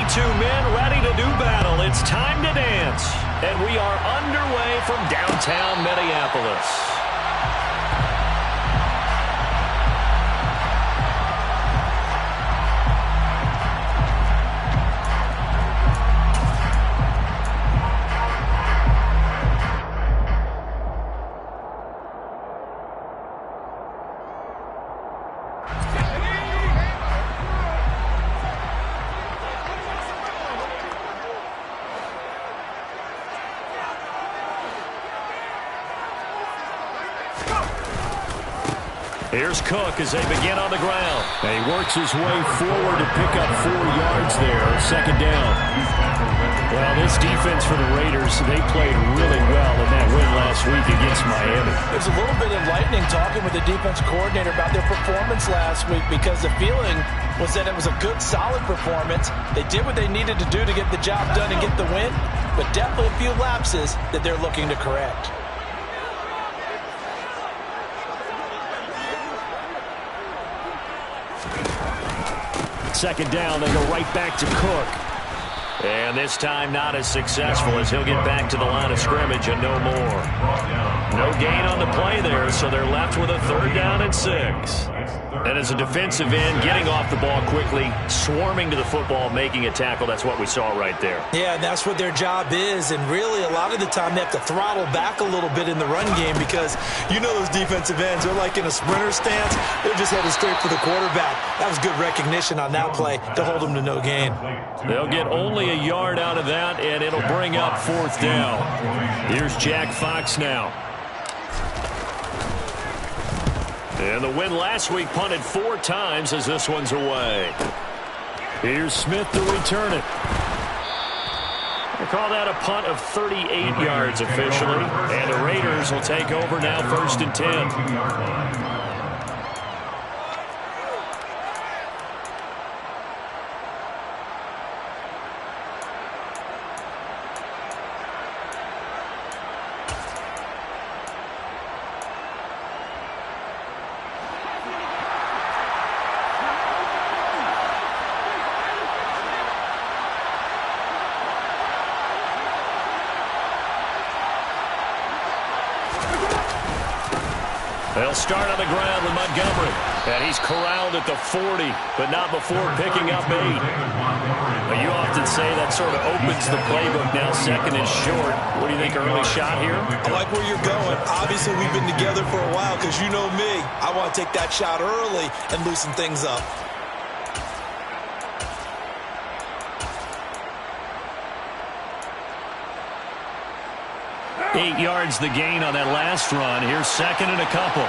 22 men ready to do battle. It's time to dance. And we are underway from downtown Minneapolis. Here's Cook as they begin on the ground. And he works his way forward to pick up 4 yards there. Second down. Well, this defense for the Raiders, they played really well in that win last week against Miami. There's a little bit enlightening talking with the defense coordinator about their performance last week, because the feeling was that it was a good, solid performance. They did what they needed to do to get the job done and get the win, but definitely a few lapses that they're looking to correct. Second down, they go right back to Cook. And this time not as successful, as he'll get back to the line of scrimmage and no more. No gain on the play there, so they're left with a 3rd down and 6. And as a defensive end, getting off the ball quickly, swarming to the football, making a tackle, that's what we saw right there. Yeah, and that's what their job is. And really, a lot of the time, they have to throttle back a little bit in the run game, because you know those defensive ends, they're like in a sprinter stance. They're just headed straight for the quarterback. That was good recognition on that play to hold them to no gain. They'll get only a yard out of that, and it'll bring up 4th down. Here's Jack Fox now. And the win last week punted 4 times as this one's away. Here's Smith to return it. They call that a punt of 38 yards officially. And the Raiders will take over now, 1st and 10. They'll start on the ground with Montgomery. And he's corralled at the 40, but not before picking up 8. But you often say that sort of opens the playbook now, 2nd and short. What do you think, early shot here? I like where you're going. Obviously, we've been together for a while, because you know me. I want to take that shot early and loosen things up. Eight yards the gain on that last run. Here's 2nd and a couple.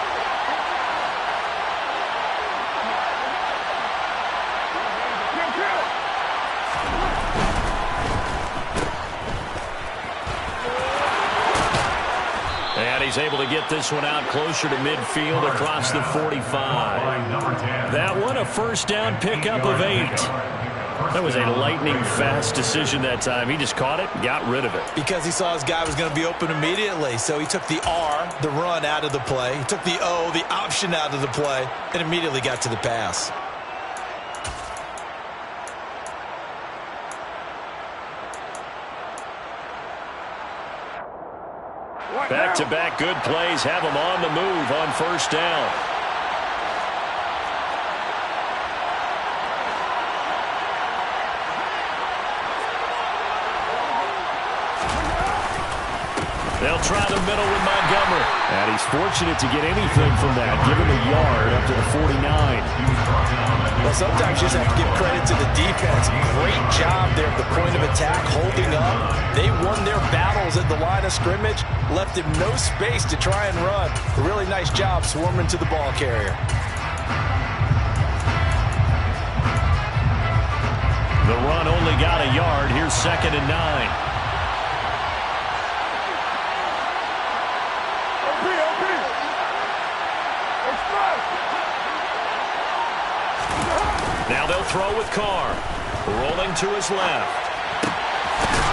And he's able to get this one out closer to midfield across the 45. That one a 1st down pickup of 8. That was a lightning-fast decision that time. He just caught it, got rid of it. Because he saw his guy was going to be open immediately. So he took the R, the run, out of the play. He took the O, the option, out of the play, and immediately got to the pass. Back-to-back good plays have him on the move on 1st down. They'll try the middle with Montgomery. And he's fortunate to get anything from that. Give him a yard up to the 49. Well, sometimes you just have to give credit to the defense. Great job there at the point of attack, holding up. They won their battles at the line of scrimmage, left him no space to try and run. A really nice job swarming to the ball carrier. The run only got a yard. Here's 2nd and 9. Now they'll throw with Carr. Rolling to his left.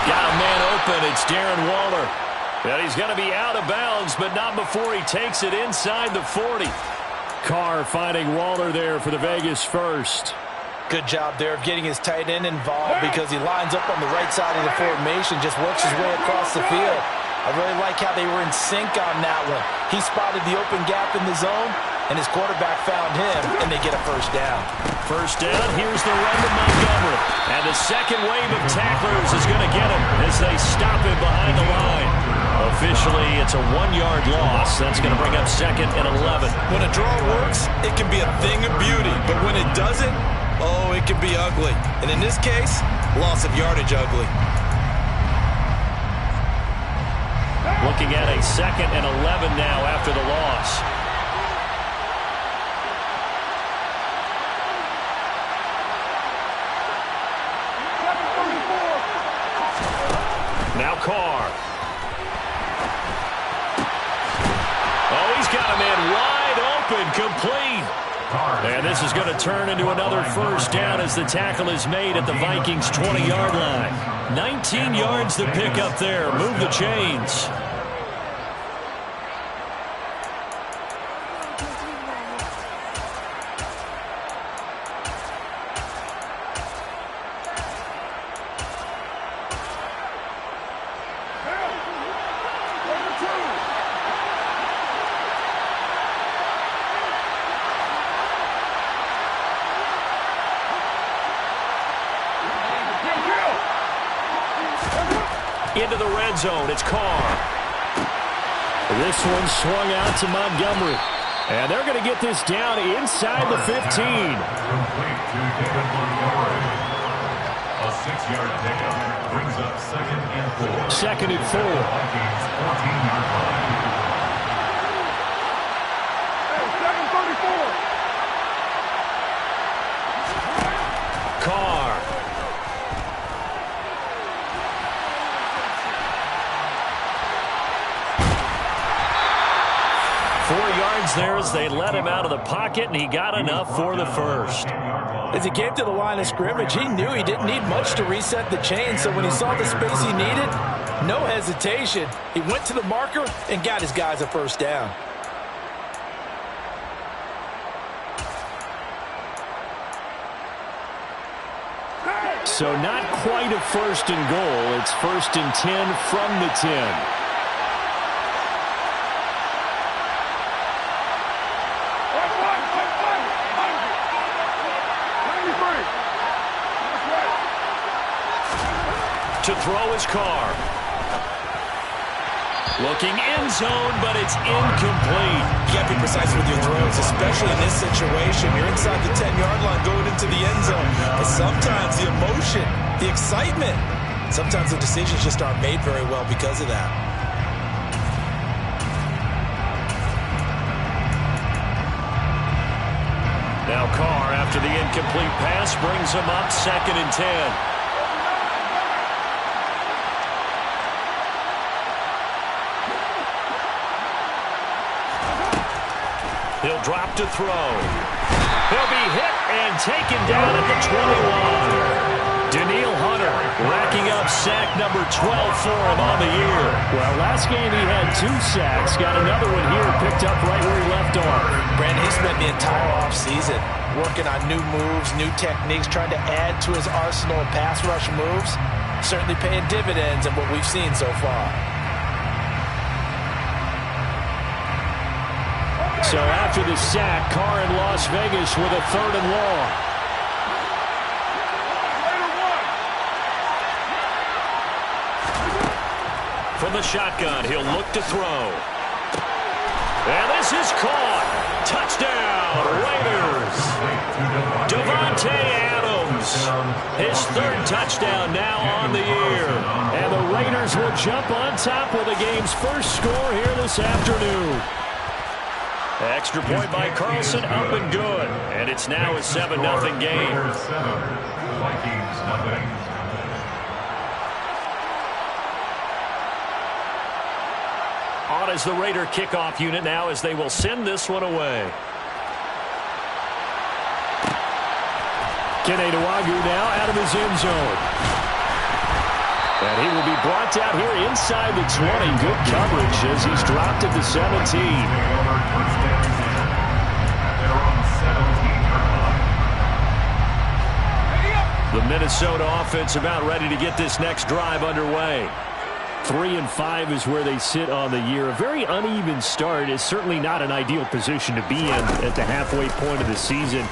Got a man open. It's Darren Waller. And he's going to be out of bounds, but not before he takes it inside the 40. Carr finding Waller there for the Vegas first. Good job there of getting his tight end involved because he lines up on the right side of the formation, just works his way across the field. I really like how they were in sync on that one. He spotted the open gap in the zone, and his quarterback found him, and they get a first down. First down, here's the run to Montgomery. And the second wave of tacklers is going to get him as they stop him behind the line. Officially, it's a 1-yard loss. That's going to bring up 2nd and 11. When a draw works, it can be a thing of beauty. But when it doesn't, oh, it can be ugly. And in this case, loss of yardage ugly. Looking at a 2nd and 11 now after the loss. Now Carr. Oh, he's got a man wide open, complete. And this is going to turn into another first down as the tackle is made at the Vikings' 20-yard line. 19 yards to pick up there. Move the chains. Into the red zone, it's Carr. This one swung out to Montgomery. And they're going to get this down inside the 15. Complete to David Montgomery. A 6-yard pickup brings up 2nd and 4. 2nd and 4. Vikings 14-yard line. Carr. There as they let him out of the pocket, and he got enough for the first. As he came to the line of scrimmage, he knew he didn't need much to reset the chain, so when he saw the space he needed, no hesitation. He went to the marker and got his guys a first down. So not quite a 1st and goal. It's 1st and 10 from the 10. To throw his Carr. Looking end zone, but it's incomplete. You got to be precise with your throws, especially in this situation. You're inside the 10-yard line going into the end zone. And sometimes the emotion, the excitement, sometimes the decisions just aren't made very well because of that. Now Carr, after the incomplete pass, brings him up 2nd and 10. He'll drop to throw. He'll be hit and taken down at the 21. Daniil Hunter racking up sack number 12 for him on the year. Well, last game he had 2 sacks. Got another one here picked up right where he left off. Brandon, he spent the entire offseason working on new moves, new techniques, trying to add to his arsenal of pass rush moves. Certainly paying dividends in what we've seen so far. So after the sack, Carr in Las Vegas with a 3rd and long. From the shotgun, he'll look to throw. And this is caught. Touchdown, Raiders. Devontae Adams, his 3rd touchdown now on the year. And the Raiders will jump on top with the game's first score here this afternoon. Extra point by Carlson, up and good. And it's now a 7-0 game. Vikings nothing. On as the Raider kickoff unit now as they will send this one away. Kene Nwangwu now out of his end zone. And he will be brought down here inside the 20. Good coverage as he's dropped at the 17. Minnesota offense about ready to get this next drive underway. 3-5 is where they sit on the year. A very uneven start is certainly not an ideal position to be in at the halfway point of the season.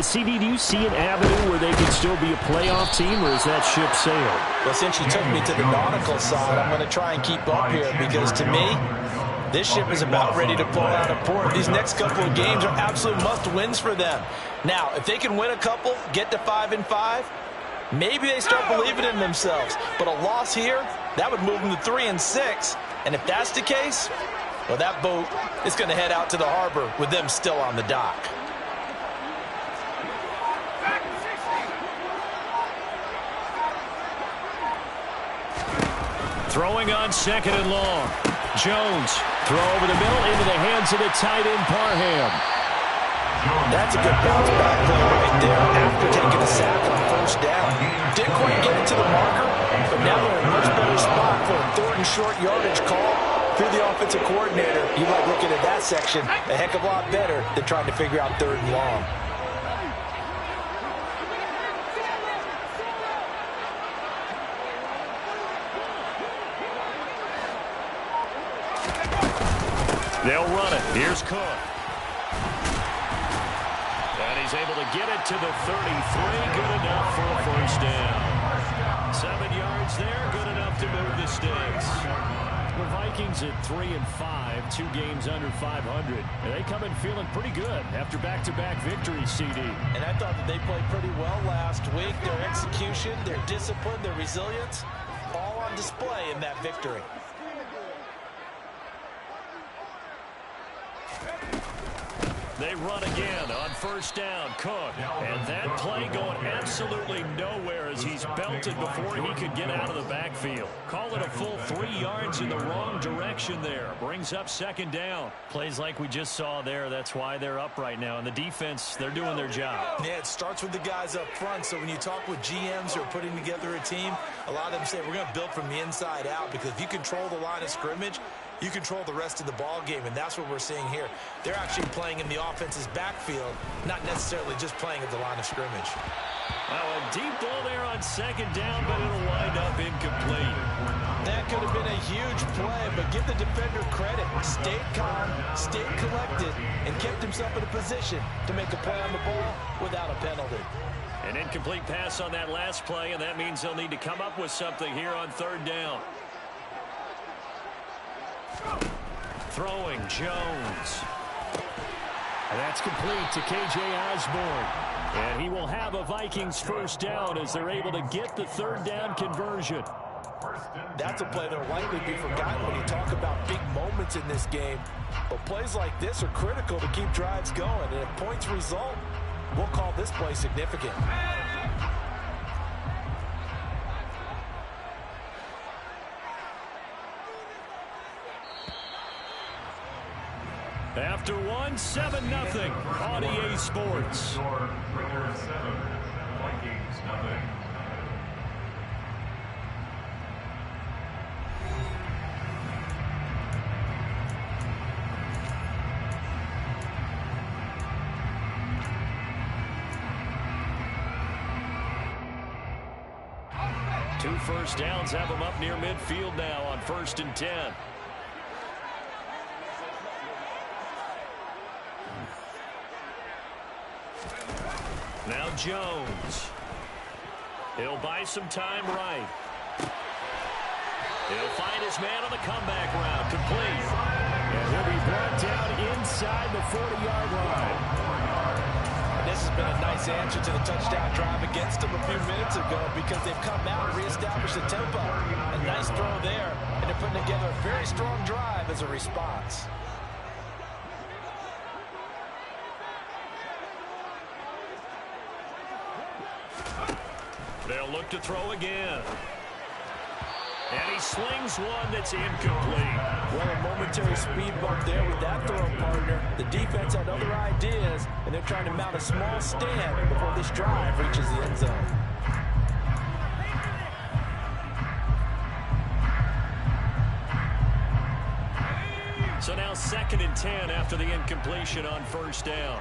CD, do you see an avenue where they could still be a playoff team, or is that ship sailed? Well, since you took me to the nautical side, I'm going to try and keep up here because, to me, this ship is about ready to pull out of port. These next couple of games are absolute must-wins for them. Now, if they can win a couple, get to 5-5, maybe they start believing in themselves. But a loss here, that would move them to 3-6. And if that's the case, well, that boat is going to head out to the harbor with them still on the dock. Throwing on second and long. Jones, throw over the middle into the hands of the tight end, Parham. That's a good bounce-back play right there after taking a sack on first down. Didn't quite get it to the marker, but now they're in a much better spot for a third and short yardage call. If you're the offensive coordinator, you like looking at that section a heck of a lot better than trying to figure out third and long. They'll run it. Here's Cook. And he's able to get it to the 33. Good enough for a first down. 7 yards there. Good enough to move the sticks. The Vikings at 3-5, 2 games under 500. And they come in feeling pretty good after back-to-back victories, CD. And I thought that they played pretty well last week. Their execution, their discipline, their resilience, all on display in that victory. They run again on first down. Cook. And that play going absolutely nowhere as he's belted before he could get out of the backfield. Call it a full 3 yards in the wrong direction there. Brings up second down. Plays like we just saw there. That's why they're up right now. And the defense, they're doing their job. Yeah, it starts with the guys up front. So when you talk with GMs who are putting together a team, a lot of them say we're going to build from the inside out, because if you control the line of scrimmage, you control the rest of the ball game, and that's what we're seeing here. They're actually playing in the offense's backfield, not necessarily just playing at the line of scrimmage. Well, a deep ball there on second down, but it'll wind up incomplete. That could have been a huge play, but give the defender credit. Stayed calm, stayed collected, and kept himself in a position to make a play on the ball without a penalty. An incomplete pass on that last play, and that means they'll need to come up with something here on third down. Throwing, Jones. And that's complete to K.J. Osborne. And he will have a Vikings first down as they're able to get the third down conversion. That's a play that will likely be forgotten when you talk about big moments in this game. But plays like this are critical to keep drives going. And if points result, we'll call this play significant. After one, 7-0 on EA Sports. Vikings 0. Two first downs have them up near midfield now on 1st and 10. Now Jones. He'll buy some time right. He'll find his man on the comeback route. Complete. And he'll be brought down inside the 40-yard line. And this has been a nice answer to the touchdown drive against them a few minutes ago, because they've come out and reestablished the tempo. A nice throw there, and they're putting together a very strong drive as a response. They'll look to throw again. And he slings one that's incomplete. Well, a momentary speed bump there with that throw partner. The defense had other ideas, and they're trying to mount a small stand before this drive reaches the end zone. So now 2nd and 10 after the incompletion on first down.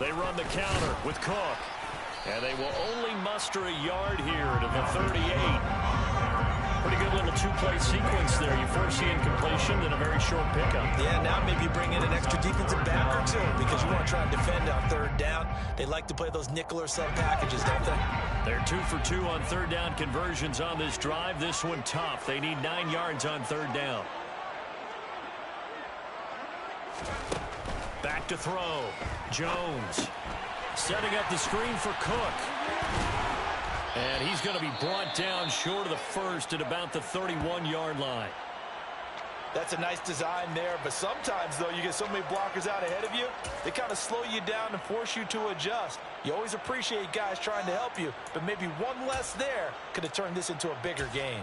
They run the counter with Cook. And they will only muster a yard here to the 38. Pretty good little two-play sequence there. You force the incompletion, then a very short pickup. Yeah, now maybe you bring in an extra defensive back or two because you want to try and defend on third down. They like to play those nickel or sub packages, don't they? They're 2 for 2 on third down conversions on this drive. This one tough. They need 9 yards on third down. Back to throw. Jones setting up the screen for Cook. And he's going to be brought down short of the first at about the 31-yard line. That's a nice design there, but sometimes, though, you get so many blockers out ahead of you, they kind of slow you down and force you to adjust. You always appreciate guys trying to help you, but maybe one less there could have turned this into a bigger game.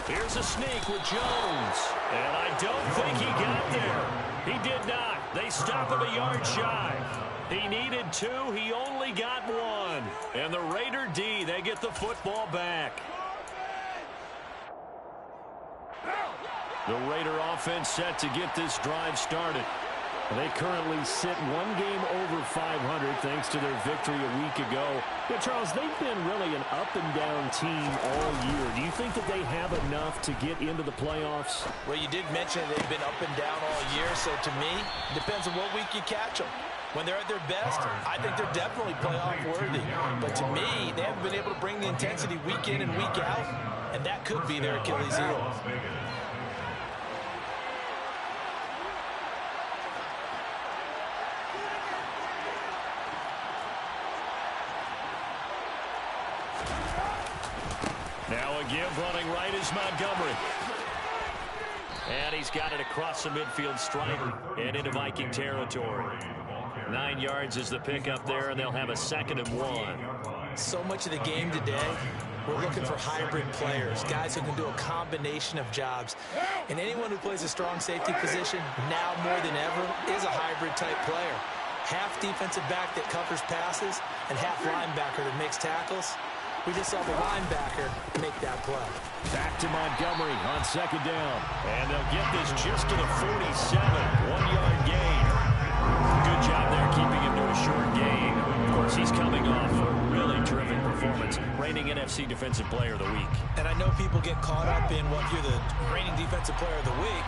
Here's a sneak with Jones. And I don't think he got there. He did not. They stop him a yard shy. He needed 2. He only got 1. And the Raider D, they get the football back. The Raider offense set to get this drive started. They currently sit one game over 500 thanks to their victory a week ago. Yeah, Charles, they've been really an up-and-down team all year. Do you think that they have enough to get into the playoffs? Well, you did mention they've been up and down all year, so to me, it depends on what week you catch them. When they're at their best, I think they're definitely playoff worthy. But to me, they haven't been able to bring the intensity week in and week out, and that could be their Achilles heel. Now a give running right is Montgomery. And he's got it across the midfield stripe and into Viking territory. 9 yards is the pickup there, and they'll have a 2nd and 1. So much of the game today, we're looking for hybrid players, guys who can do a combination of jobs. And anyone who plays a strong safety position, now more than ever, is a hybrid-type player. Half defensive back that covers passes and half linebacker that makes tackles. We just saw the linebacker make that play. Back to Montgomery on 2nd down. And they'll get this just to the 47. 1-yard gain. Good job there keeping him to a short gain. Of course, he's coming off a really terrific performance. Reigning NFC Defensive Player of the Week. And I know people get caught up in, well, if you're the reigning Defensive Player of the Week,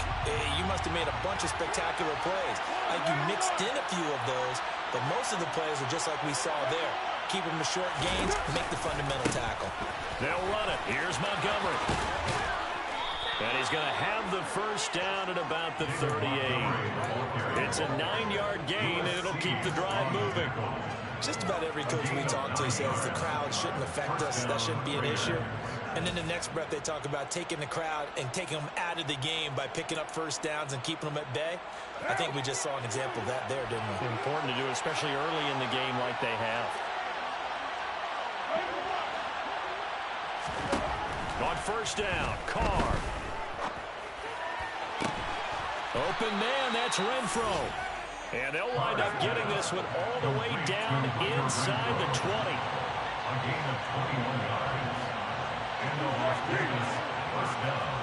you must have made a bunch of spectacular plays. Like you mixed in a few of those, but most of the plays are just like we saw there. Keep them to short gains, make the fundamental tackle. They'll run it. Here's Montgomery. And he's going to have the first down at about the 38. It's a 9-yard gain, and it'll keep the drive moving. Just about every coach we talk to says the crowd shouldn't affect us. That shouldn't be an issue. And then the next breath they talk about taking the crowd and taking them out of the game by picking up first downs and keeping them at bay. I think we just saw an example of that there, didn't we? Important to do, especially early in the game like they have. On first down, Carr. Open man, that's Renfro. And they'll wind up getting this one all the way down inside the 20. A gain of 21 yards. And the Las Vegas first down.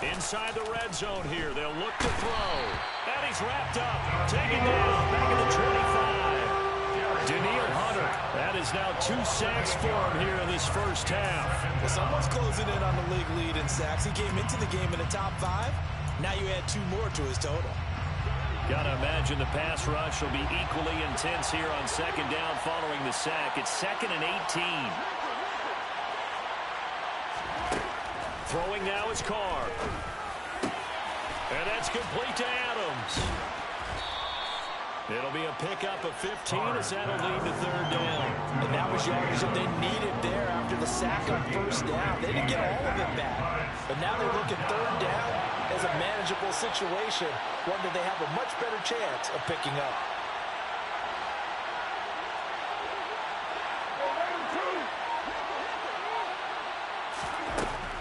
Inside the red zone here. They'll look to throw. And he's wrapped up. Taken down. Back at the 25. Daniil Hunter. That is now 2 sacks for him here in this first half. Well, someone's closing in on the league lead in sacks. He came into the game in the top 5. Now you add 2 more to his total. Got to imagine the pass rush will be equally intense here on 2nd down following the sack. It's 2nd and 18. Throwing now is Carr. And that's complete to Adams. It'll be a pickup of 15 as that'll lead to third down. And that was yardage that they needed there after the sack on first down. They didn't get all of it back, but now they look at third down as a manageable situation, one that they have a much better chance of picking up.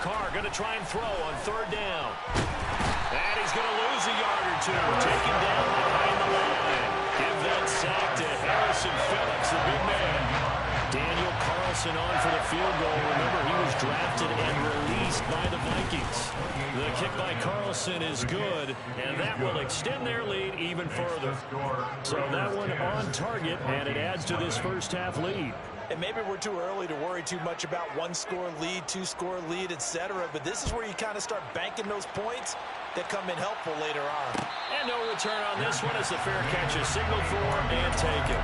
Carr going to try and throw on third down. And he's going to lose a yard or two. Taken down behind the line. Give that sack to Harrison Phillips, the big man. Daniel Carlson on for the field goal. Remember, he was drafted and released by the Vikings. The kick by Carlson is good, and that will extend their lead even further. So that one on target, and it adds to this first half lead. And maybe we're too early to worry too much about one-score lead, two-score lead, etc. But this is where you kind of start banking those points that come in helpful later on. And no return on this one as the fair catch is signaled for and taken.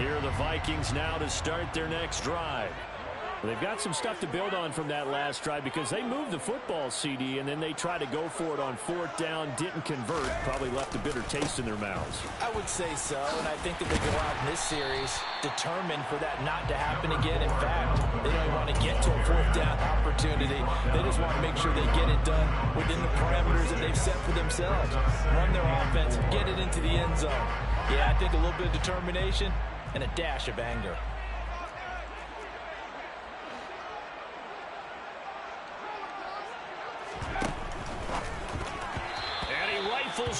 Here are the Vikings now to start their next drive. They've got some stuff to build on from that last drive because they moved the football, CD, and then they tried to go for it on fourth down, didn't convert, probably left a bitter taste in their mouths. I would say so, and I think that they go out in this series determined for that not to happen again. In fact, they don't even want to get to a fourth down opportunity. They just want to make sure they get it done within the parameters that they've set for themselves. Run their offense, get it into the end zone. Yeah, I think a little bit of determination and a dash of anger.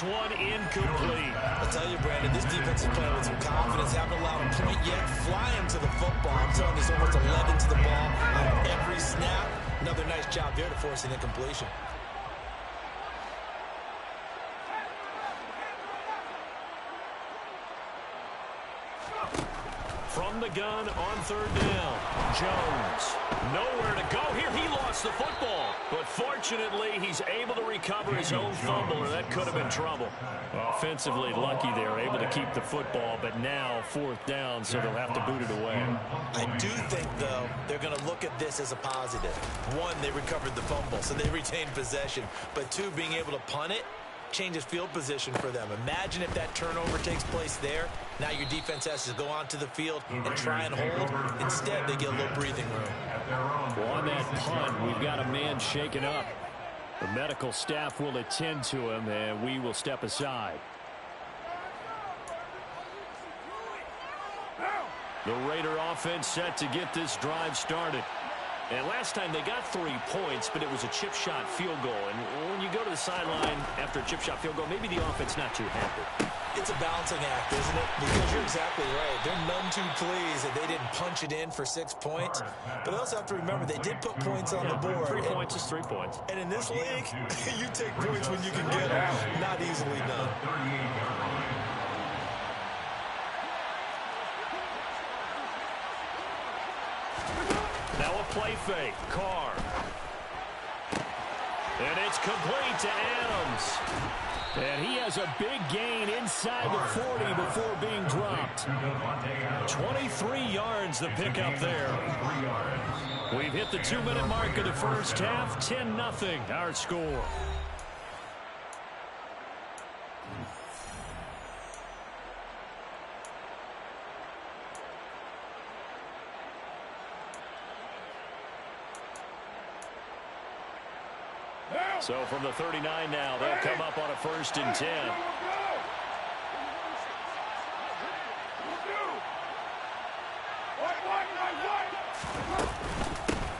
One incomplete. I'll tell you, Brandon, this defense is playing with some confidence. Haven't allowed a point yet. Fly him to the football. I'm telling you, there's almost 11 to the ball on every snap. Another nice job there to force an incompletion. From the gun on third down, Jones. Nowhere to go here. He lost the football. But fortunately, he's able to recover his own fumble, or that could have been trouble. Offensively lucky they were able to keep the football, but now fourth down, so they'll have to boot it away. I do think, though, they're going to look at this as a positive. One, they recovered the fumble, so they retained possession. But two, being able to punt it changes field position for them. Imagine if that turnover takes place there. Now your defense has to go onto the field and try and hold. Instead, they get a little breathing room. Well, on that punt, we've got a man shaken up. The medical staff will attend to him, and we will step aside. The Raider offense set to get this drive started. And last time they got 3 points, but it was a chip shot field goal. And when you go to the sideline after a chip shot field goal, maybe the offense not too happy. It's a balancing act, isn't it? Because you're exactly right. They're none too pleased that they didn't punch it in for 6 points. But they also have to remember they did put points on the board. 3 points is 3 points. And in this league, you take points when you can get them. Not easily done. Now a play fake. Carr. And it's complete to Adams. And he has a big gain inside the 40 before being dropped. 23 yards the pickup there. We've hit the 2-minute mark of the first half. 10-0 our score. So from the 39 now, they'll come up on a 1st and 10.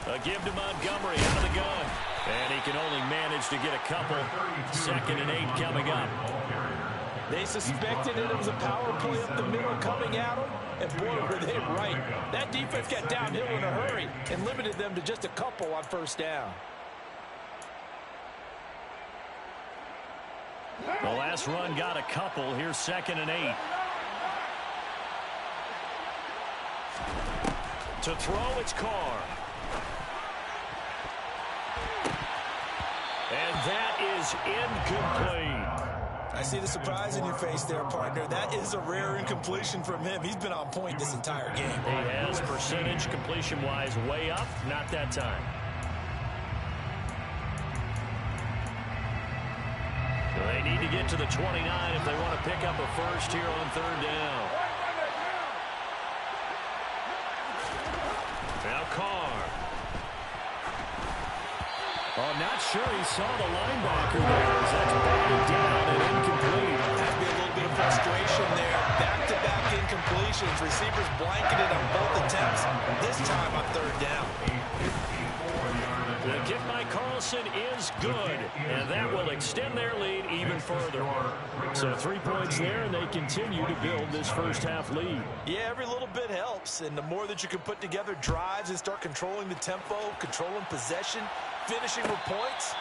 A give to Montgomery out of the gun. And he can only manage to get a couple. 2nd and 8 coming up. They suspected it was a power play up the middle coming at them. And boy, were they right. That defense got downhill in a hurry and limited them to just a couple on 1st down. The last run got a couple. Here's 2nd and 8. To throw, it's Carr. And that is incomplete. I see the surprise in your face there, partner. That is a rare incompletion from him. He's been on point this entire game. He has, percentage completion-wise way up. Not that time. They need to get to the 29 if they want to pick up a first here on third down. Now Carr. I'm not sure he saw the linebacker there as that's batted down and incomplete. That'd be a little bit of frustration there. Back-to-back incompletions. Receivers blanketed on both attempts. This time on third down. The kick by Carlson is good, and that will extend their lead even further. So 3 points there, and they continue to build this first half lead. Yeah, every little bit helps, and the more that you can put together drives and start controlling the tempo, controlling possession, finishing with points,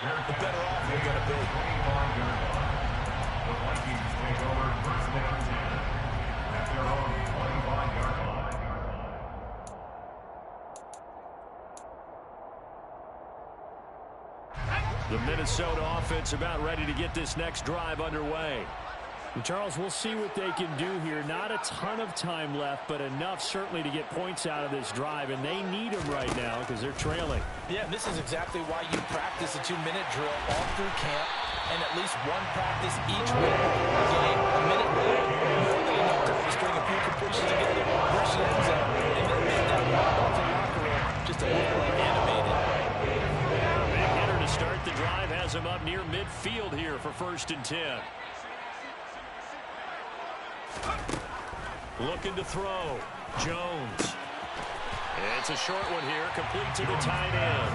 the better off you're going to be. The Vikings take over first down 10 at their own 25-yard line. The Minnesota offense about ready to get this next drive underway. And Charles, we'll see what they can do here. Not a ton of time left, but enough certainly to get points out of this drive, and they need them right now because they're trailing. Yeah, this is exactly why you practice a 2-minute drill all through camp, and at least one practice each week before a game, a minute later. More than enough time to string a few completions together, push the end zone, and then make that walk off the locker room just a little more animated. Big hitter to start the drive has him up near midfield here for 1st and 10. Looking to throw. Jones. It's a short one here, complete to the tight end.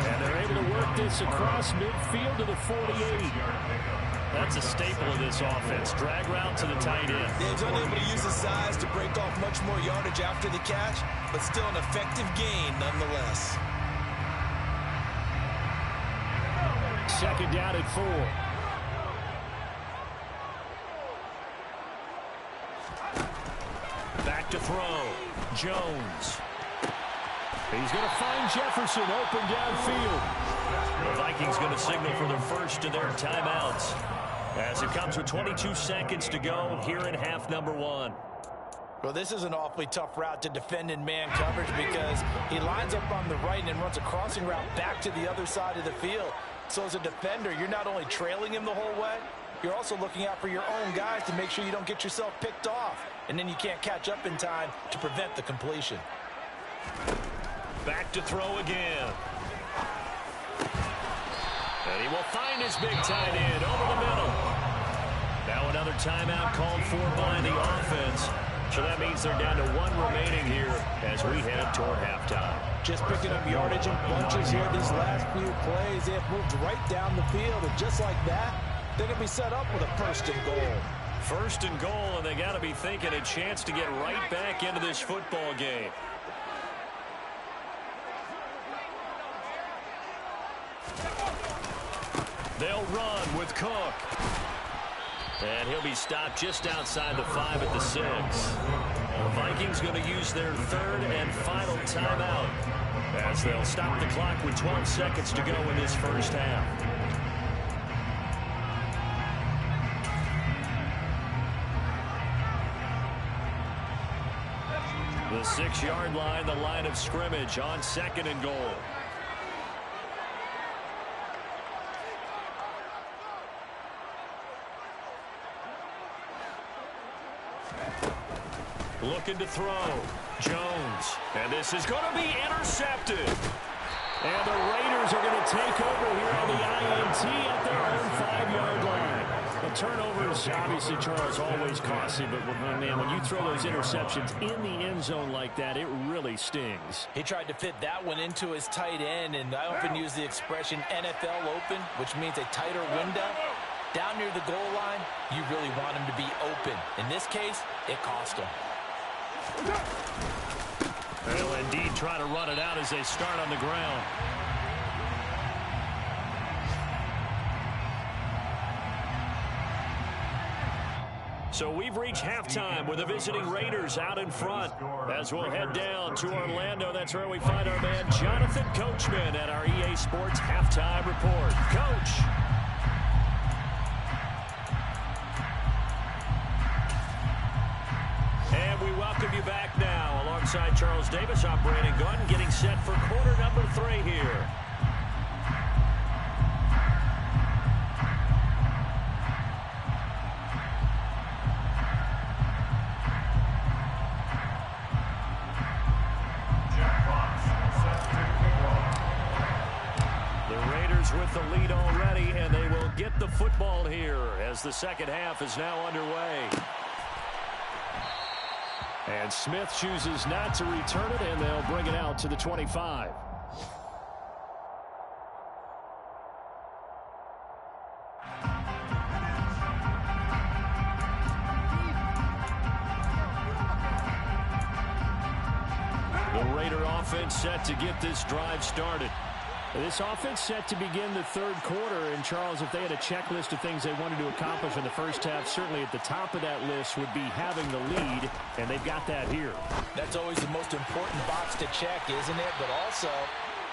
And they're able to work this across midfield to the 48. That's a staple of this offense. Drag route to the tight end. He's unable to use his size to break off much more yardage after the catch, but still an effective gain nonetheless. 2nd down at 4. Back to throw. Jones. He's going to find Jefferson open downfield. The Vikings going to signal for their first of their timeouts as it comes with 22 seconds to go here in half number 1. Well, this is an awfully tough route to defend in man coverage because he lines up on the right and then runs a crossing route back to the other side of the field. So as a defender, you're not only trailing him the whole way, you're also looking out for your own guys to make sure you don't get yourself picked off. And then you can't catch up in time to prevent the completion. Back to throw again. And he will find his big tight end over the middle. Now another timeout called for by the offense. So that means they're down to 1 remaining here as we head toward halftime. Just picking up yardage in bunches here these last few plays. They have moved right down the field, and just like that, they're going to be set up with a 1st and goal. 1st and goal, and they got to be thinking a chance to get right back into this football game. They'll run with Cook. And he'll be stopped just outside the 5 at the 6. The Vikings going to use their 3rd and final timeout as they'll stop the clock with 12 seconds to go in this first half. The 6-yard line, the line of scrimmage on 2nd and goal. Looking to throw. Jones. And this is going to be intercepted. And the Raiders are going to take over here on the INT at their own 5-yard line. The turnovers, obviously, Charles, always costly, but man, when you throw those interceptions in the end zone like that, it really stings. He tried to fit that one into his tight end, and I often use the expression NFL open, which means a tighter window. Down near the goal line, you really want him to be open. In this case, it cost him. They'll indeed try to run it out as they start on the ground. So we've reached halftime with the visiting Raiders out in front. As we'll head down to Orlando, that's where we find our man Jonathan Coachman at our EA Sports Halftime Report. Coach. And we welcome you back now. Alongside Charles Davis, I'm Brandon Gunn, getting set for quarter number 3 here. get the football here as the second half is now underway. And Smith chooses not to return it, and they'll bring it out to the 25. The Raider offense set to get this drive started. This offense set to begin the third quarter, and Charles, if they had a checklist of things they wanted to accomplish in the first half, certainly at the top of that list would be having the lead, and they've got that here. That's always the most important box to check, isn't it? But also,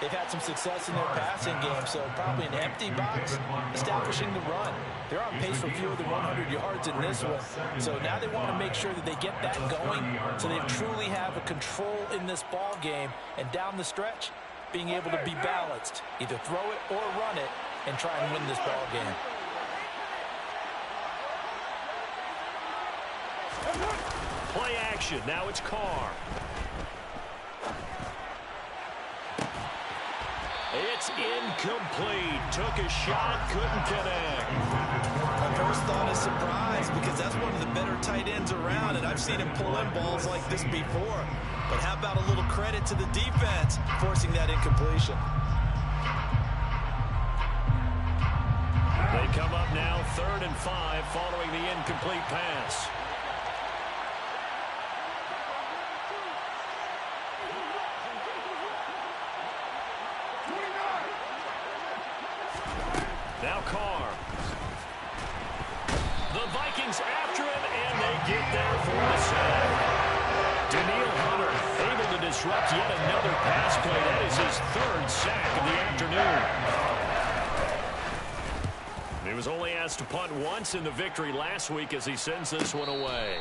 they've had some success in their passing game, so probably an empty box, establishing the run. They're on pace for fewer than 100 yards in this one, so now they want to make sure that they get that going so they truly have a control in this ball game, and down the stretch, being able to be balanced, either throw it or run it, and try and win this ball game. Play action. Now it's Carr. It's incomplete. Took a shot, couldn't connect. My first thought is surprise because that's one of the better tight ends around, and I've seen him pull in balls like this before. But how about a little credit to the defense forcing that incompletion? They come up now 3rd and 5 following the incomplete pass. Now Carr. The Vikings after him, and they get there for the sack. Daniil Hunter able to disrupt yet another pass play. That is his 3rd sack of the afternoon. He was only asked to punt once in the victory last week as he sends this one away.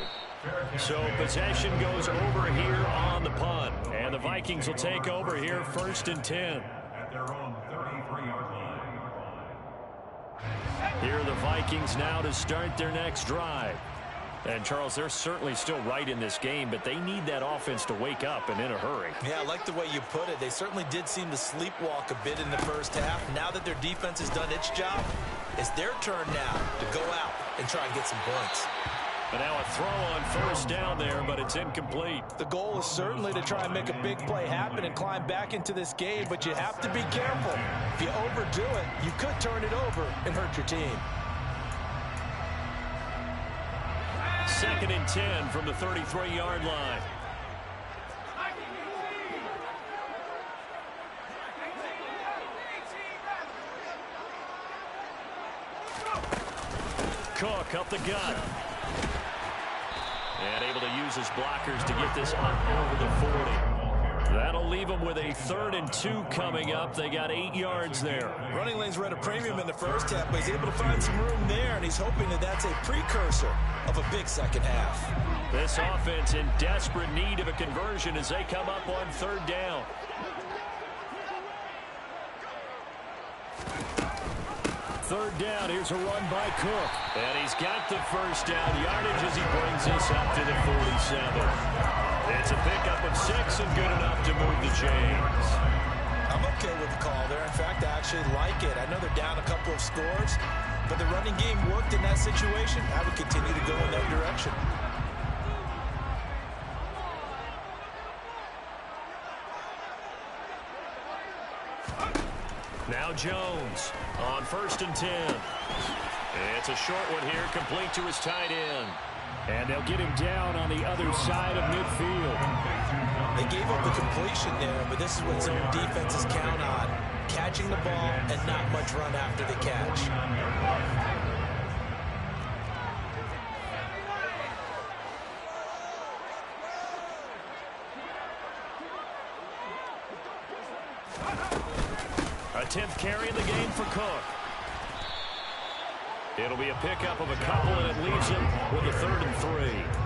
So possession goes over here on the punt. And the Vikings will take over here 1st and 10. At their own 33-yard line. Here are the Vikings now to start their next drive. And, Charles, they're certainly still right in this game, but they need that offense to wake up and in a hurry. Yeah, I like the way you put it. They certainly did seem to sleepwalk a bit in the first half. Now that their defense has done its job, it's their turn now to go out and try and get some points. And now a throw on 1st down there, but it's incomplete. The goal is certainly to try and make a big play happen and climb back into this game, but you have to be careful. If you overdo it, you could turn it over and hurt your team. 2nd and 10 from the 33-yard line. Cook up the gut. And able to use his blockers to get this up over the 40. That'll leave them with a 3rd and 2 coming up. They got 8 yards there. Running lanes were at a premium in the first half, but he's able to find some room there, and he's hoping that that's a precursor of a big second half. This offense in desperate need of a conversion as they come up on 3rd down. Third down, here's a run by Cook. And he's got the 1st down yardage as he brings this up to the 47. It's a pickup of 6 and good enough to move the chains. I'm okay with the call there. In fact, I actually like it. I know they're down a couple of scores, but the running game worked in that situation. I would continue to go in that direction. Now Jones on 1st and 10. It's a short one here, complete to his tight end. And they'll get him down on the other side of midfield. They gave up the completion there, but this is what some defenses count on. Catching the ball and not much run after the catch. A 10th carry in the game for Cook. It'll be a pickup of a couple, and it leaves him with a 3rd and 3.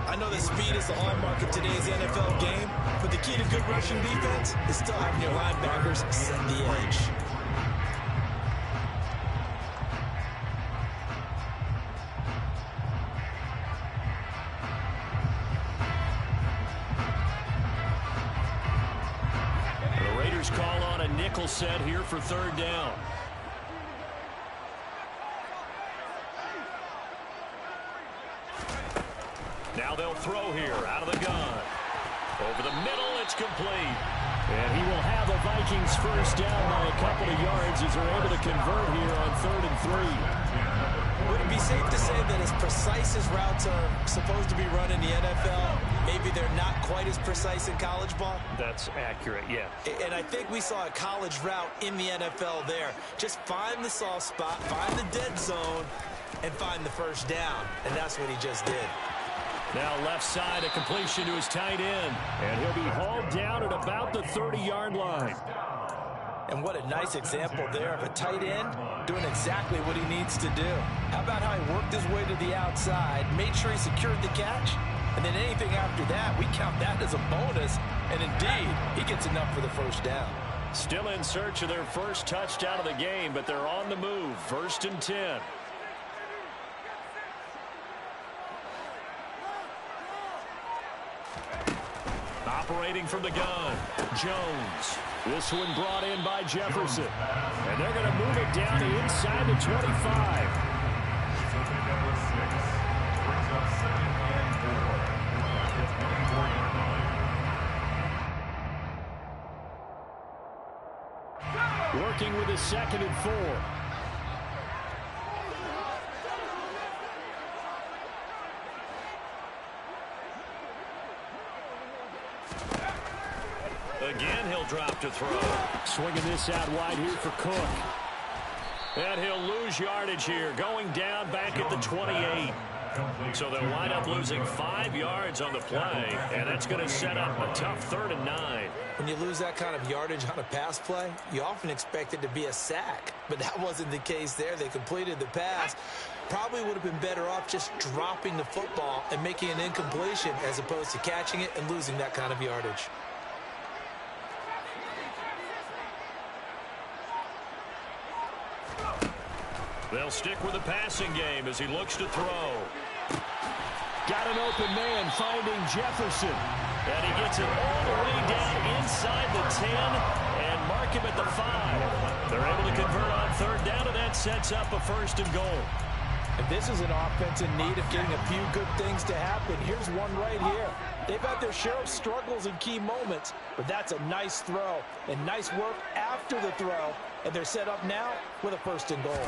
I know that speed is the hallmark of today's NFL game, but the key to good rushing defense is still having your linebackers set the edge. The Raiders call on a nickel set here for 3rd down. Now they'll throw here out of the gun. Over the middle, it's complete. And he will have the Vikings first down by a couple of yards as they're able to convert here on 3rd and 3. Would it be safe to say that as precise as routes are supposed to be run in the NFL, maybe they're not quite as precise in college ball? That's accurate, yeah. And I think we saw a college route in the NFL there. Just find the soft spot, find the dead zone, and find the first down. And that's what he just did. Now left side, a completion to his tight end. And he'll be hauled down at about the 30-yard line. And what a nice example there of a tight end doing exactly what he needs to do. How about how he worked his way to the outside, made sure he secured the catch, and then anything after that, we count that as a bonus. And indeed, he gets enough for the first down. Still in search of their first touchdown of the game, but they're on the move. 1st and 10. Operating from the gun, Jones. This one brought in by Jefferson. And they're going to move it down to inside the 25. Number 6 brings up 2nd and 4. Working with a 2nd and 4. Again, he'll drop to throw. Swinging this out wide here for Cook. And he'll lose yardage here, going down back at the 28. So they'll wind up losing 5 yards on the play, and that's going to set up a tough 3rd and 9. When you lose that kind of yardage on a pass play, you often expect it to be a sack. But that wasn't the case there. They completed the pass. Probably would have been better off just dropping the football and making an incompletion as opposed to catching it and losing that kind of yardage. They'll stick with the passing game as he looks to throw. Got an open man finding Jefferson. And he gets it all the way down inside the 10 and mark him at the 5. They're able to convert on 3rd down, and that sets up a 1st and goal. And this is an offense in need of getting a few good things to happen. Here's one right here. They've had their share of struggles in key moments, but that's a nice throw and nice work after the throw. And they're set up now with a 1st and goal.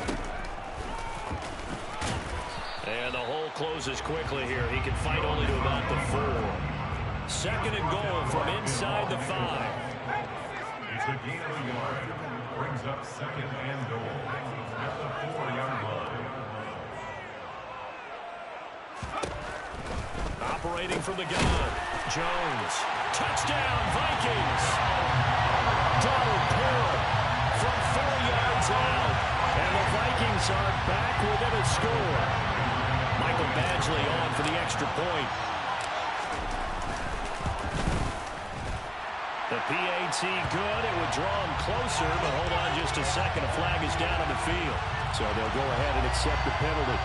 And the hole closes quickly here. He can fight only to about the 4. 2nd and goal from inside the 5. It's a gain of a yard. Brings up 2nd and goal at the 4-yard line. Operating from the gun, Jones. Touchdown, Vikings! Double pull from 4 yards out. And the Vikings are back within a score. Michael Badgley on for the extra point. The PAT good. It would draw him closer, but hold on just a second. A flag is down on the field. So they'll go ahead and accept the penalty.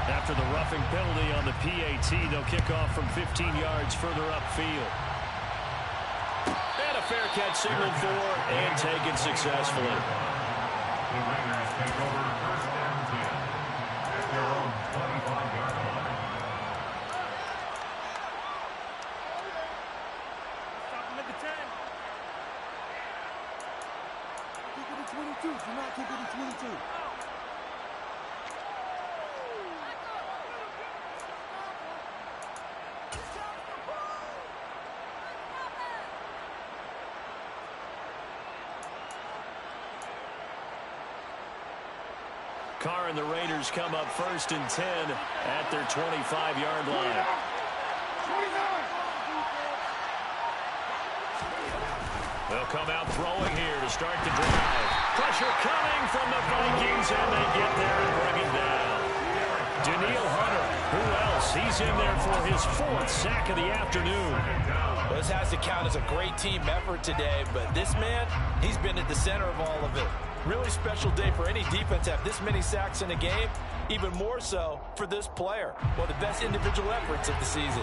After the roughing penalty on the PAT, they'll kick off from 15 yards further upfield. And a fair catch signaled for and taken successfully. The Raiders take over 1st and 10 at their own 25-yard line. Stop him at the 10. Kick it to 22. Do not kick it to 22. Carr and the Raiders come up 1st and 10 at their 25-yard line. They'll come out throwing here to start the drive. Pressure coming from the Vikings, and they get there and bring it down. Daniil Hunter, who else? He's in there for his 4th sack of the afternoon. This has to count as a great team effort today, but this man, he's been at the center of all of it. Really special day for any defense to have this many sacks in a game, even more so for this player. One of the best individual efforts of the season.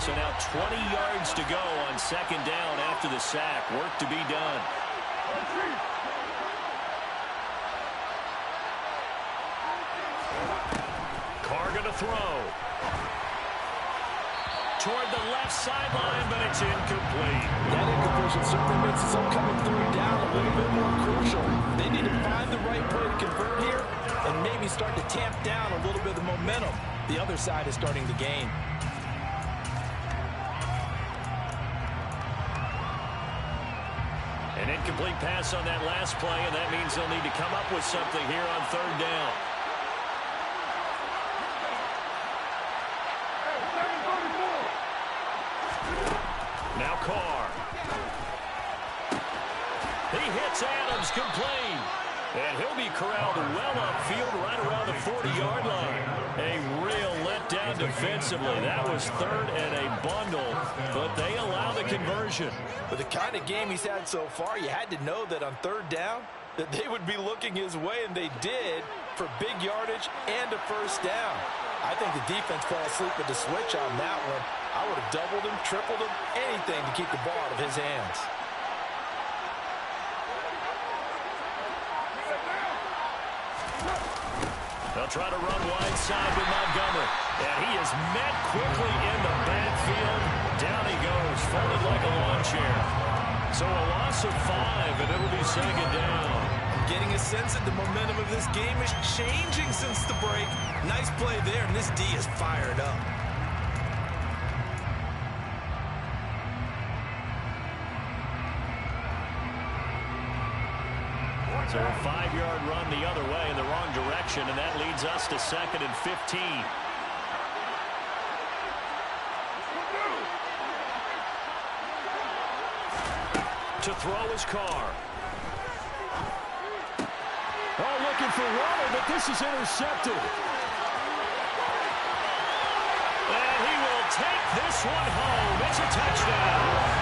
So now 20 yards to go on 2nd down after the sack. Work to be done. throw. Toward the left sideline, but it's incomplete. That incompletion certainly makes this upcoming third down a little bit more crucial. They need to find the right play to convert here and maybe start to tamp down a little bit of the momentum the other side is starting to gain. An incomplete pass on that last play, and that means they'll need to come up with something here on third down. Now Carr. He hits Adams complete. And he'll be corralled well upfield right around the 40-yard line. A real letdown defensively. That was third and a bundle, but they allow the conversion. With the kind of game he's had so far, you had to know that on third down that they would be looking his way, and they did for big yardage and a first down. I think the defense fell asleep with the switch on that one. I would have doubled him, tripled him, anything to keep the ball out of his hands. They'll try to run wide side with Montgomery. And he is met quickly in the backfield. Down he goes, folded like a lawn chair. So a loss of 5, and it'll be second down. I'm getting a sense that the momentum of this game is changing since the break. Nice play there, and this D is fired up. So a 5-yard run the other way in the wrong direction, and that leads us to second and 15. To throw his Carr. Oh, looking for Waller, but this is intercepted. And he will take this one home. It's a touchdown.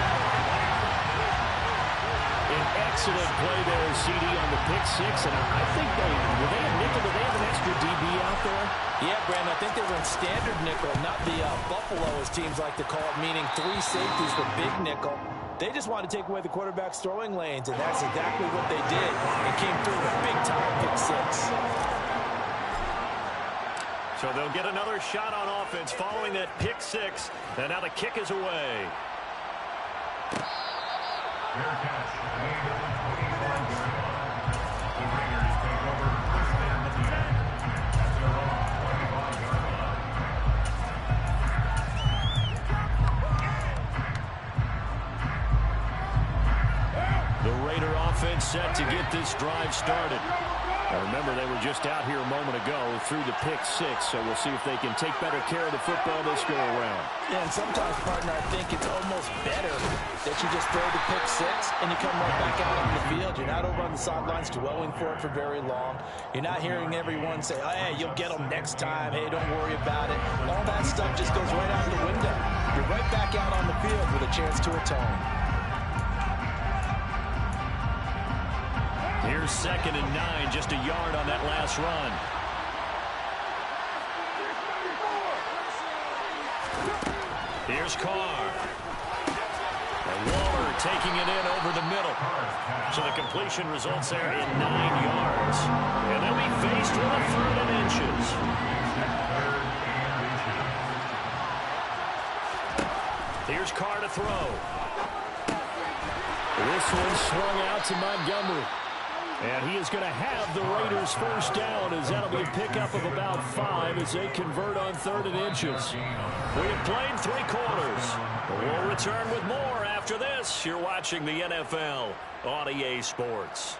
An excellent play there, CD, on the pick six. And I think were they a nickel? Did they have an extra DB out there? Yeah, Brandon, I think they were in standard nickel, not the Buffalo, as teams like to call it, meaning 3 safeties for big nickel. They just wanted to take away the quarterback's throwing lanes, and that's exactly what they did. It came through with a big-time pick six. So they'll get another shot on offense following that pick six. And now the kick is away. Fair catch made at the 20-yard line. The Raiders take over first down at their own 25-yard line. The Raider offense set to get this drive started. Now remember, they were just out here a moment ago through the pick six, so we'll see if they can take better care of the football this go-around. Yeah, and sometimes, partner, I think it's almost better that you just throw the pick six and you come right back out on the field. You're not over on the sidelines dwelling for it for very long. You're not hearing everyone say, oh, hey, you'll get them next time. Hey, don't worry about it. All that stuff just goes right out the window. You're right back out on the field with a chance to atone. Here's second and 9, just a yard on that last run. Here's Carr. And Waller taking it in over the middle. So the completion results there in 9 yards. And they'll be faced with a third and inches. Here's Carr to throw. This one swung out to Montgomery. And he is going to have the Raiders first down, as that'll be a pickup of about 5 as they convert on third and inches. We have played 3 quarters. We'll return with more after this. You're watching the NFL on EA Sports.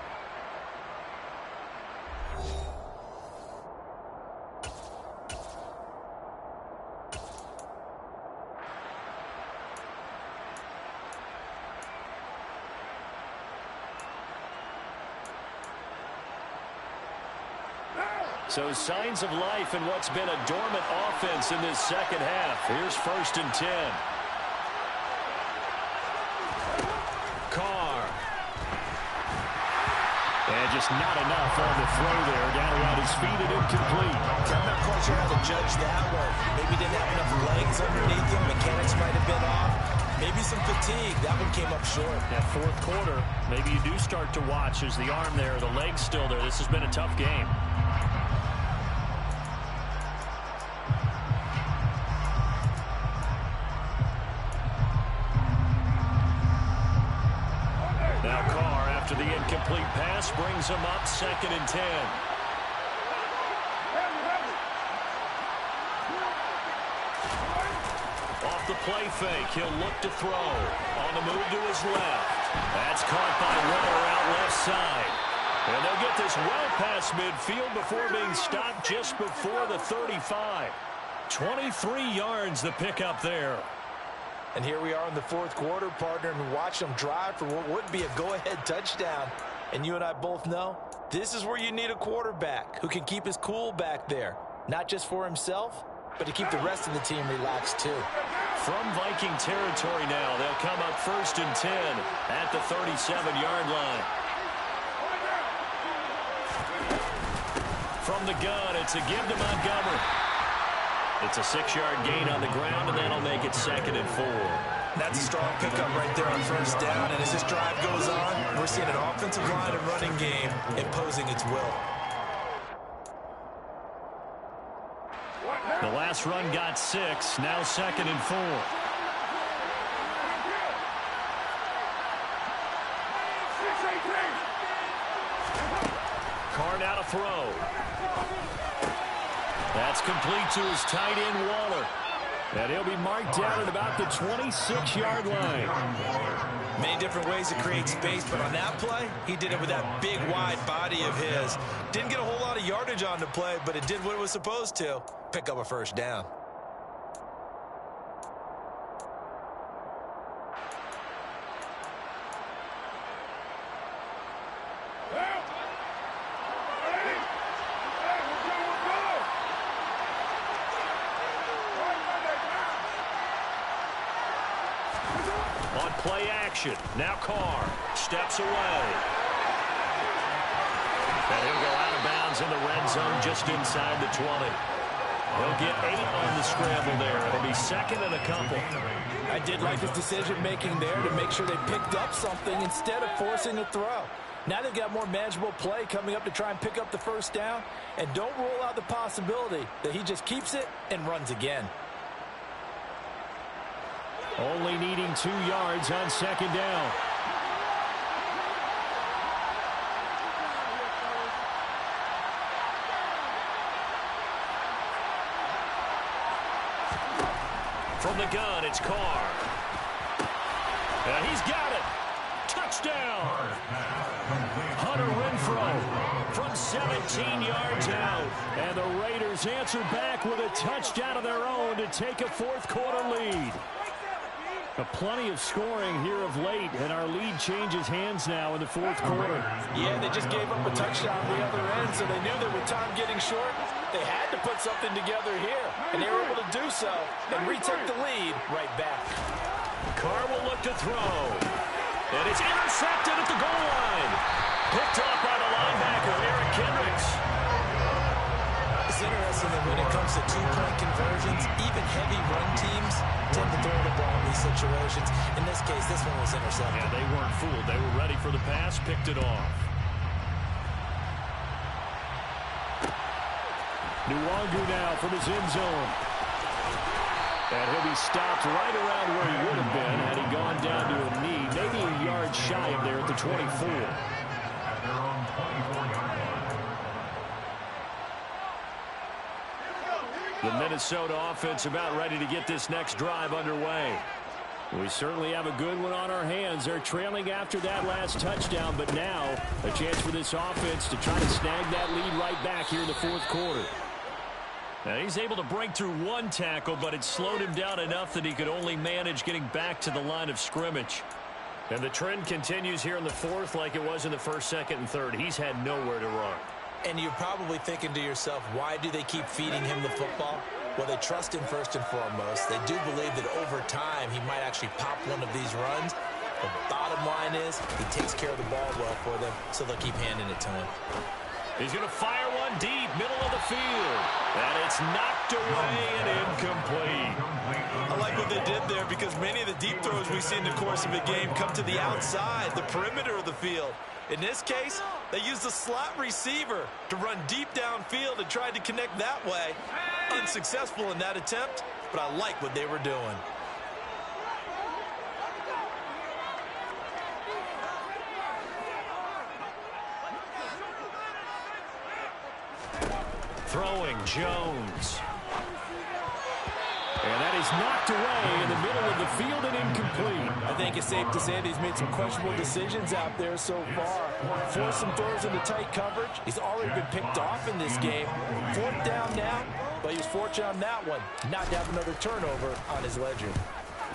So signs of life in what's been a dormant offense in this second half. Here's first and 10. Carr. And just not enough on the throw there. Down around his feet and incomplete. I'm not quite sure how to judge that one. Maybe didn't have enough legs underneath him. Mechanics might have been off. Maybe some fatigue. That one came up short. That fourth quarter, maybe you do start to watch as the arm there, the leg's still there. This has been a tough game. Now Carr, after the incomplete pass, brings him up 2nd and 10. Off the play fake, he'll look to throw. On the move to his left. That's caught by Weller out left side. And they'll get this well past midfield before being stopped just before the 35. 23 yards the pickup there. And here we are in the 4th quarter, partner, and watch them drive for what would be a go-ahead touchdown. And you and I both know this is where you need a quarterback who can keep his cool back there. Not just for himself, but to keep the rest of the team relaxed too. From Viking territory now, they'll come up 1st and 10 at the 37-yard line. From the gun, it's a give to Montgomery. It's a 6-yard gain on the ground, and that'll make it 2nd and 4. That's a strong pickup right there on 1st down, and as this drive goes on, we're seeing an offensive line and running game imposing its will. The last run got 6, now 2nd and 4. Carr now to throw. That's complete to his tight end, Waller. And he'll be marked down at about the 26-yard line. Many different ways to create space, but on that play, he did it with that big, wide body of his. Didn't get a whole lot of yardage on the play, but it did what it was supposed to. Pick up a 1st down. On play action, now Carr steps away. And he'll go out of bounds in the red zone just inside the 20. He'll get 8 on the scramble there. It'll be 2nd and a couple. I did like his decision-making there to make sure they picked up something instead of forcing a throw. Now they've got more manageable play coming up to try and pick up the 1st down. And don't rule out the possibility that he just keeps it and runs again. Only needing 2 yards on 2nd down. From the gun, it's Carr. And he's got it. Touchdown. Hunter Renfrow from 17 yards out. And the Raiders answer back with a touchdown of their own to take a 4th quarter lead. Plenty of scoring here of late, and our lead changes hands now in the 4th quarter. Yeah, they just gave up a touchdown on the other end, so they knew that with time getting short, they had to put something together here. And they were able to do so and retake the lead right back. Carr will look to throw. And it's intercepted at the goal line. Picked off by the linebacker, Eric Kendricks. It's interesting that when it comes to 2-point conversions, even heavy run teams tend to throw the ball in these situations. In this case, this one was intercepted. Yeah, they weren't fooled. They were ready for the pass, picked it off. Nwangu now from his end zone. And he'll be stopped right around where he would have been had he gone down to a knee, maybe a yard shy of there at the 24. At their own 24-yard line. The Minnesota offense about ready to get this next drive underway. We certainly have a good one on our hands. They're trailing after that last touchdown, but now a chance for this offense to try to snag that lead right back here in the 4th quarter. Now he's able to break through 1 tackle, but it slowed him down enough that he could only manage getting back to the line of scrimmage. And the trend continues here in the 4th like it was in the 1st, 2nd, and 3rd. He's had nowhere to run. And you're probably thinking to yourself, why do they keep feeding him the football? Well, they trust him first and foremost. They do believe that over time he might actually pop one of these runs. The bottom line is he takes care of the ball well for them, so they'll keep handing it to him. He's going to fire one deep, middle of the field. And it's knocked away and incomplete. I like what they did there because many of the deep throws we see in the course of a game come to the outside, the perimeter of the field. In this case, they used the slot receiver to run deep downfield and tried to connect that way. Unsuccessful in that attempt, but I like what they were doing. Throwing, Jones. And that is knocked away in the middle of the field and incomplete. I think it's safe to say that he's made some questionable decisions out there so far. Forced some throws into tight coverage. He's already been picked off in this game. 4th down now, but he was fortunate on that one not to have another turnover on his ledger.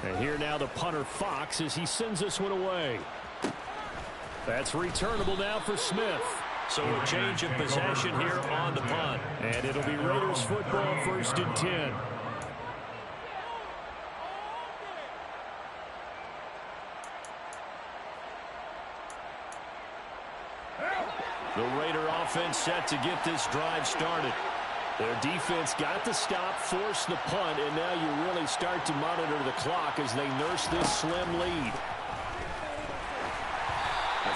And here now the punter Fox as he sends this one away. That's returnable now for Smith. So a change of possession here on the punt. And it'll be Raiders football, 1st and 10. The Raider offense set to get this drive started. Their defense got the stop, forced the punt, and now you really start to monitor the clock as they nurse this slim lead.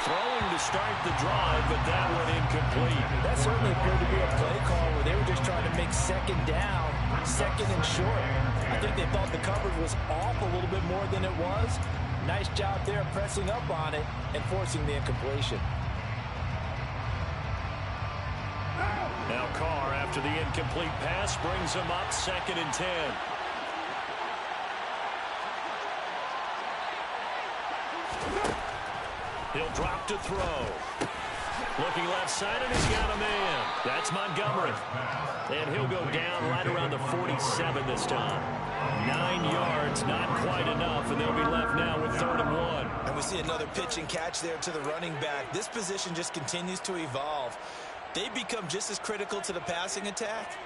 Throwing to start the drive, but that one incomplete. That certainly appeared to be a play call where they were just trying to make 2nd down, 2nd and short. I think they thought the coverage was off a little bit more than it was. Nice job there pressing up on it and forcing the incompletion. Now Carr, after the incomplete pass, brings him up 2nd and 10. He'll drop to throw. Looking left side, and he's got a man. That's Montgomery. And he'll go down right around the 47 this time. 9 yards, not quite enough, and they'll be left now with 3rd and 1. And we see another pitch and catch there to the running back. This position just continues to evolve. They become just as critical to the passing attack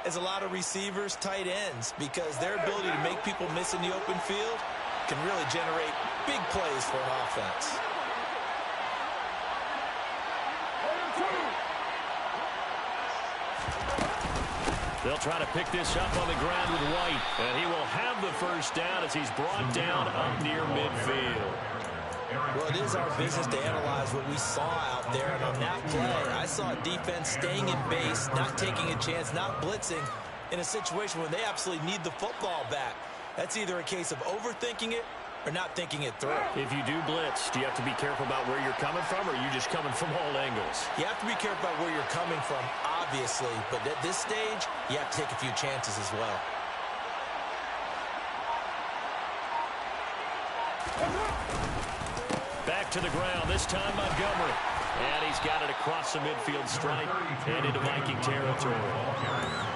as a lot of receivers, tight ends, because their ability to make people miss in the open field can really generate big plays for an offense. They'll try to pick this up on the ground with White, and he will have the 1st down as he's brought down up near midfield. Well, it is our business to analyze what we saw out there, and on that play, I saw a defense staying in base, not taking a chance, not blitzing, in a situation where they absolutely need the football back. That's either a case of overthinking it or not thinking it through. If you do blitz, do you have to be careful about where you're coming from, or are you just coming from all angles? You have to be careful about where you're coming from, obviously, but at this stage, you have to take a few chances as well. Back to the ground, this time Montgomery. And he's got it across the midfield stripe and into Viking territory.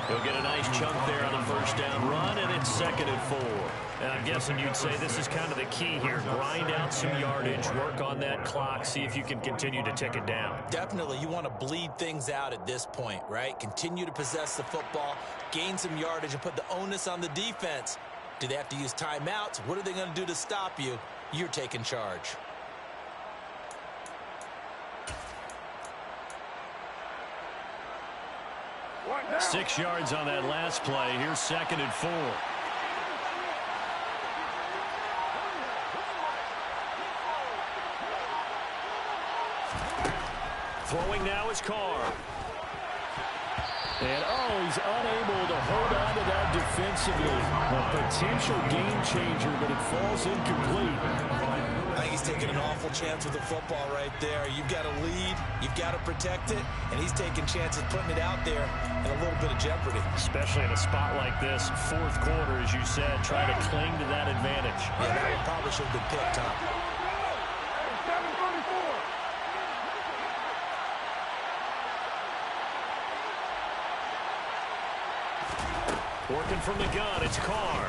He'll get a nice chunk there on the 1st down run, and it's 2nd and 4. And I'm guessing you'd say this is kind of the key here. Grind out some yardage, work on that clock, see if you can continue to tick it down. Definitely, you want to bleed things out at this point, right? Continue to possess the football, gain some yardage, and put the onus on the defense. Do they have to use timeouts? What are they going to do to stop you? You're taking charge. What? 6 yards on that last play. Here's 2nd and 4. Throwing now is Carr. And, he's unable to hold on to that defensively. A potential game changer, but it falls incomplete. I think he's taking an awful chance with the football right there. You've got to lead, you've got to protect it, and he's taking chances putting it out there in a little bit of jeopardy. Especially in a spot like this, 4th quarter, as you said, try to cling to that advantage. Yeah, that one probably should have been picked up. Working from the gun, it's Carr.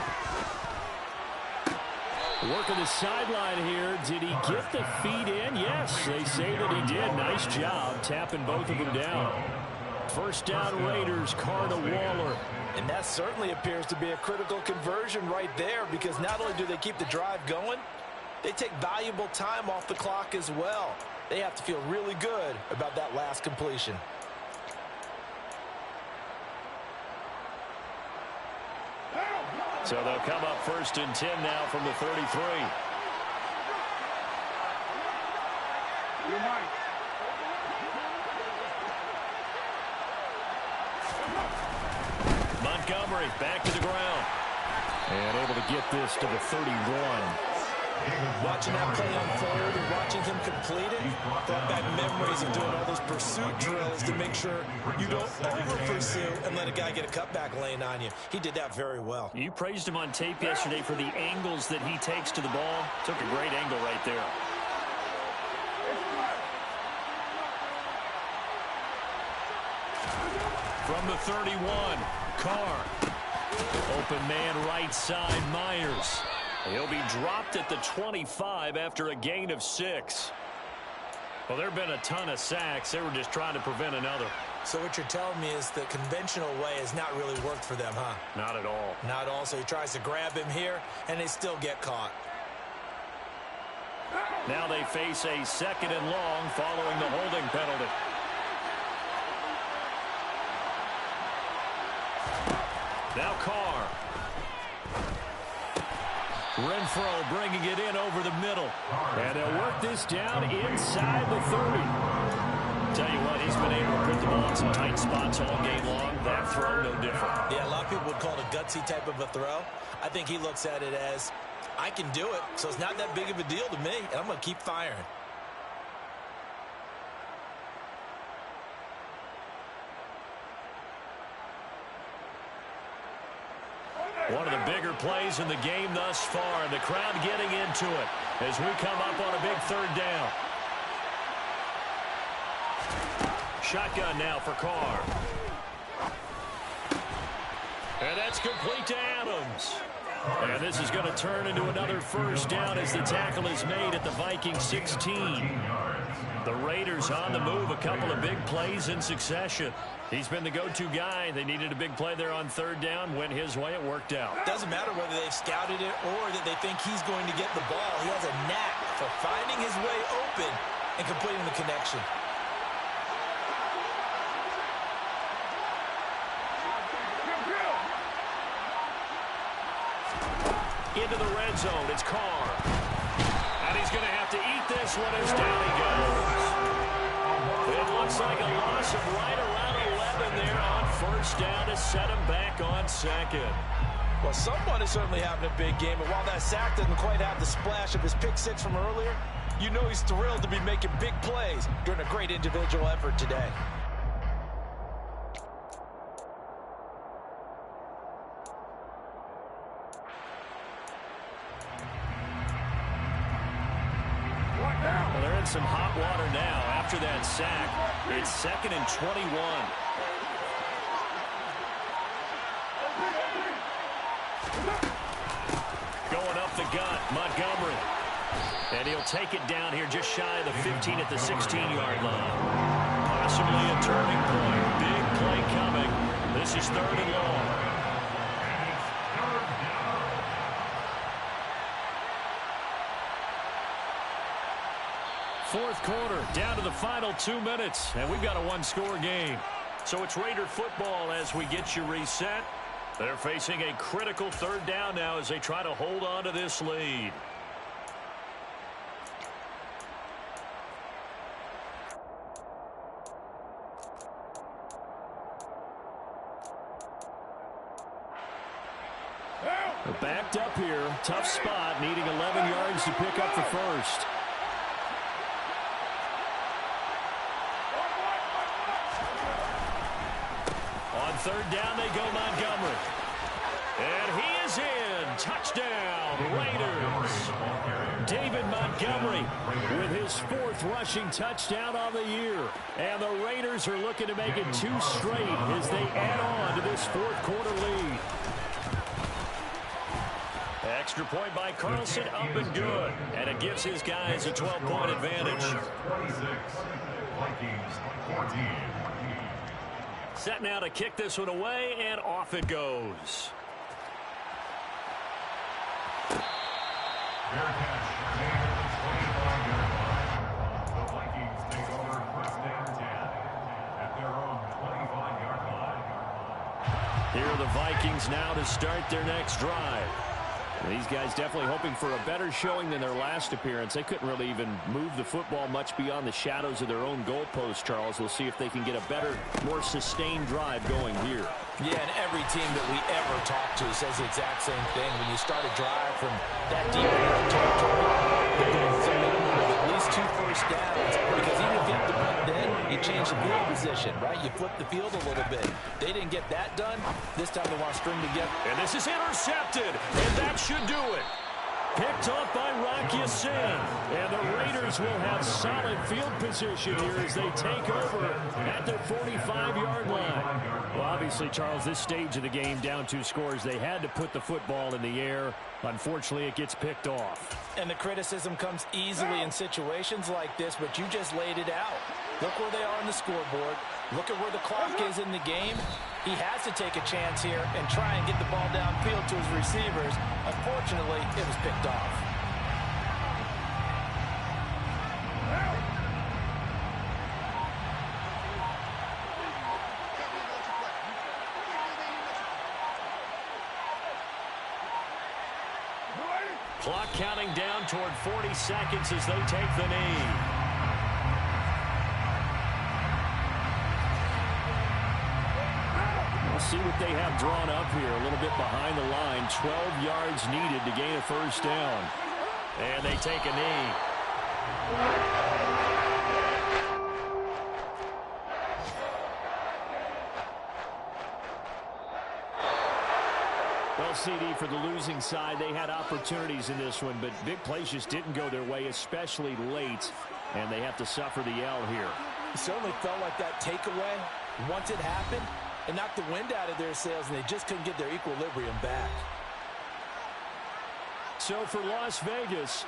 Working the sideline here. Did he get the feet in? Yes, they say that he did. Nice job tapping both of them down. 1st down Raiders, Carr to Waller. And that certainly appears to be a critical conversion right there, because not only do they keep the drive going, they take valuable time off the clock as well. They have to feel really good about that last completion. So they'll come up 1st and 10 now from the 33. Montgomery back to the ground. And able to get this to the 31. Watching that play unfold and watching him complete it brought back memories of doing all those pursuit drills to make sure you don't over-pursue and let a guy get a cutback lane on you. He did that very well. You praised him on tape yesterday for the angles that he takes to the ball. Took a great angle right there. From the 31, Carr. Open man right side, Myers. He'll be dropped at the 25 after a gain of 6. Well, there have been a ton of sacks. They were just trying to prevent another. So what you're telling me is the conventional way has not really worked for them, huh? Not at all. Not at all. So he tries to grab him here, and they still get caught. Now they face a 2nd and long following the holding penalty. Now Carr. Renfro bringing it in over the middle. And they'll work this down inside the 30. Tell you what, he's been able to put the ball in some tight spots all game long. That throw, no different. Yeah, a lot of people would call it a gutsy type of a throw. I think he looks at it as, I can do it, so it's not that big of a deal to me, and I'm going to keep firing. One of the bigger plays in the game thus far, and the crowd getting into it as we come up on a big 3rd down. Shotgun now for Carr. And that's complete to Adams. And this is going to turn into another 1st down as the tackle is made at the Vikings 16. The Raiders on the move, a couple of big plays in succession. He's been the go-to guy. They needed a big play there on 3rd down. Went his way. It worked out. Doesn't matter whether they've scouted it or that they think he's going to get the ball. He has a knack for finding his way open and completing the connection. Into the red zone. It's Carr. And he's going to have to eat this one as down he goes. It looks like a loss of right around 11 there on 1st down to set him back on 2nd. Well, someone is certainly having a big game, and while that sack doesn't quite have the splash of his pick 6 from earlier, you know he's thrilled to be making big plays during a great individual effort today. Well, they're in some hot water now after that sack. It's 2nd and 21. Going up the gut, Montgomery. And he'll take it down here just shy of the 15 at the 16-yard line. Possibly a turning point. Big play coming. This is 3rd and long. 4th quarter, down to the final 2 minutes, and we've got a 1-score game. So it's Raider football as we get you reset. They're facing a critical 3rd down now as they try to hold on to this lead. They're backed up here, tough spot, needing 11 yards to pick up the 1st. On 3rd down, they go Montgomery. And he is in. Touchdown, Raiders. David Montgomery with his 4th rushing touchdown on the year. And the Raiders are looking to make it 2 straight as they add on to this 4th quarter lead. Extra point by Carlson, up and good. And it gives his guys a 12-point advantage. 26, Vikings 14. Set now to kick this one away, and off it goes. Fair catch made at the 25-yard line. The Vikings take over 1st and 10 at their own 25-yard line. Here are the Vikings now to start their next drive. These guys definitely hoping for a better showing than their last appearance. They couldn't really even move the football much beyond the shadows of their own goalpost, Charles. We'll see if they can get a better, more sustained drive going here. Yeah, and every team that we ever talk to says the exact same thing. When you start a drive from that deep into the territory, they're going to minimum of at least 2 first downs, because even if you have to punt then, you change the field position, right? You flip the field a little bit. They didn't get that done. This time they want to string together. And this is intercepted, and that should do it. Picked off by Y2. And the Raiders will have solid field position here as they take over at their 45-yard line. Well, obviously, Charles, this stage of the game, down 2 scores, they had to put the football in the air. Unfortunately, it gets picked off. And the criticism comes easily in situations like this, but you just laid it out. Look where they are on the scoreboard. Look at where the clock is in the game. He has to take a chance here and try and get the ball downfield to his receivers. Unfortunately, it was picked off. Clock counting down toward 40 seconds as they take the knee. See what they have drawn up here. A little bit behind the line. 12 yards needed to gain a first down. And they take a knee. Well, CD, for the losing side, they had opportunities in this one, but big plays just didn't go their way, especially late, and they have to suffer the L here. It certainly felt like that takeaway, once it happened, it knocked the wind out of their sails, and they just couldn't get their equilibrium back. So for Las Vegas,